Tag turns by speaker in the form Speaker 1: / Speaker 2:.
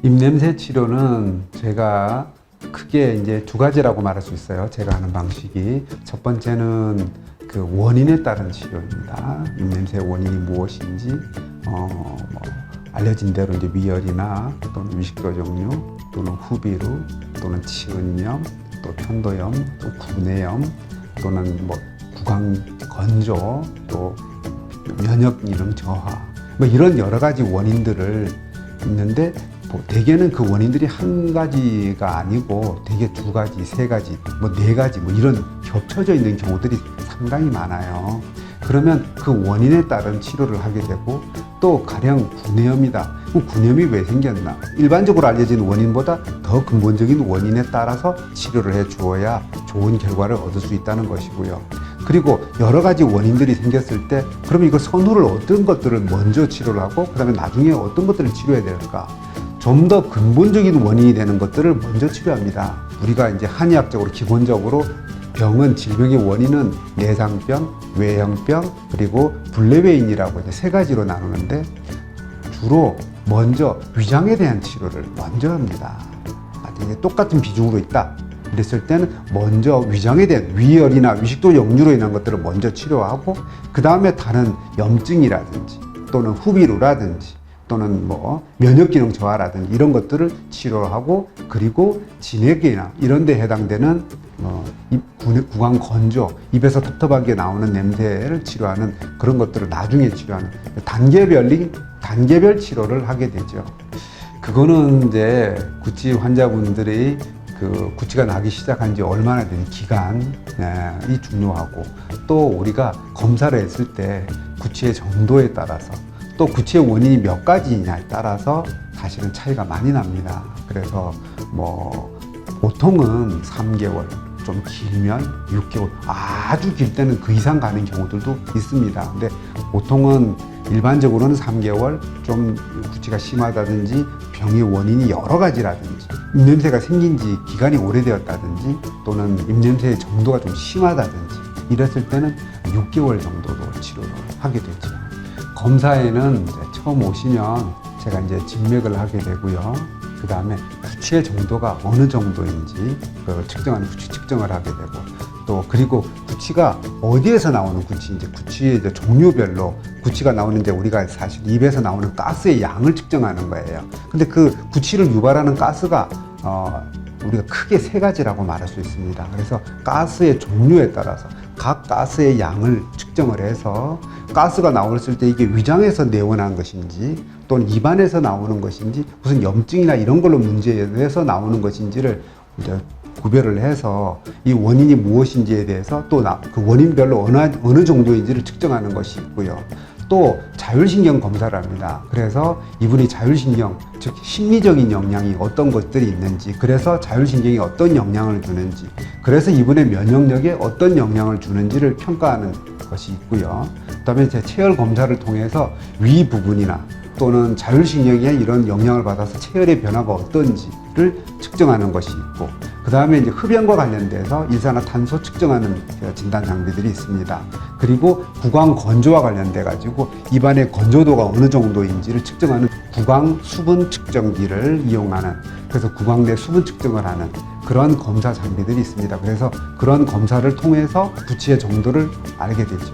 Speaker 1: 입냄새 치료는 제가 크게 이제 두 가지라고 말할 수 있어요. 제가 하는 방식이. 첫 번째는 그 원인에 따른 치료입니다. 입냄새의 원인이 무엇인지, 알려진 대로 이제 위열이나 또는 위식도 종류, 또는 후비루, 또는 치은염, 또 편도염, 또 구내염, 또는 뭐 구강 건조, 또 면역 기능 저하, 뭐 이런 여러 가지 원인들을 있는데 대개는 그 원인들이 한 가지가 아니고 대개 두 가지, 세 가지, 뭐 네 가지 뭐 이런 겹쳐져 있는 경우들이 상당히 많아요. 그러면 그 원인에 따른 치료를 하게 되고 또 가령 구내염이다. 그럼 구내염이 왜 생겼나? 일반적으로 알려진 원인보다 더 근본적인 원인에 따라서 치료를 해 주어야 좋은 결과를 얻을 수 있다는 것이고요. 그리고 여러 가지 원인들이 생겼을 때 그럼 이거 선후를 어떤 것들을 먼저 치료를 하고 그 다음에 나중에 어떤 것들을 치료해야 될까? 좀 더 근본적인 원인이 되는 것들을 먼저 치료합니다. 우리가 이제 한의학적으로 기본적으로 병은, 질병의 원인은 내상병, 외형병, 그리고 불내외인이라고 이제 세 가지로 나누는데 주로 먼저 위장에 대한 치료를 먼저 합니다. 이게 똑같은 비중으로 있다. 그랬을 때는 먼저 위장에 대한 위열이나 위식도 역류로 인한 것들을 먼저 치료하고 그 다음에 다른 염증이라든지 또는 후비루라든지 또는 뭐 면역기능 저하라든지 이런 것들을 치료하고 그리고 진액이나 이런 데 해당되는 구강 건조, 입에서 텁텁하게 나오는 냄새를 치료하는 그런 것들을 나중에 치료하는 단계별 치료를 하게 되죠. 그거는 이제 구취 환자분들이 그 구취가 나기 시작한 지 얼마나 된 기간이 중요하고 또 우리가 검사를 했을 때 구취의 정도에 따라서 또 구취의 원인이 몇 가지냐에 따라서 사실은 차이가 많이 납니다. 그래서 뭐 보통은 3개월, 좀 길면 6개월, 아주 길 때는 그 이상 가는 경우들도 있습니다. 근데 보통은 일반적으로는 3개월, 좀 구취가 심하다든지 병의 원인이 여러 가지라든지 입냄새가 생긴 지 기간이 오래되었다든지 또는 입냄새의 정도가 좀 심하다든지 이랬을 때는 6개월 정도로 치료를 하게 되죠. 검사에는 이제 처음 오시면 제가 이제 진맥을 하게 되고요. 그 다음에 구취의 정도가 어느 정도인지 측정하는 구취 측정을 하게 되고 또 그리고 구취가 어디에서 나오는 구취인지 구취의 이제 종류별로 구취가 나오는데 우리가 사실 입에서 나오는 가스의 양을 측정하는 거예요. 근데 그 구취를 유발하는 가스가 우리가 크게 세 가지라고 말할 수 있습니다. 그래서 가스의 종류에 따라서 각 가스의 양을 측정을 해서 가스가 나왔을 때 이게 위장에서 내원한 것인지 또는 입안에서 나오는 것인지 무슨 염증이나 이런 걸로 문제에서 나오는 것인지를 이제 구별을 해서 이 원인이 무엇인지에 대해서 또 그 원인별로 어느 정도인지를 측정하는 것이 있고요. 또 자율신경 검사를 합니다. 그래서 이분이 자율신경, 즉 심리적인 영향이 어떤 것들이 있는지, 그래서 자율신경이 어떤 영향을 주는지, 그래서 이분의 면역력에 어떤 영향을 주는지를 평가하는 것이 있고요. 그다음에 제 체열 검사를 통해서 위 부분이나 또는 자율신경에 이런 영향을 받아서 체열의 변화가 어떤지를 측정하는 것이 있고, 그 다음에 이제 흡연과 관련돼서 일산화탄소 측정하는 진단 장비들이 있습니다. 그리고 구강 건조와 관련돼 가지고 입안의 건조도가 어느 정도인지를 측정하는 구강 수분 측정기를 이용하는, 그래서 구강 내 수분 측정을 하는 그런 검사 장비들이 있습니다. 그래서 그런 검사를 통해서 구취의 정도를 알게 되죠.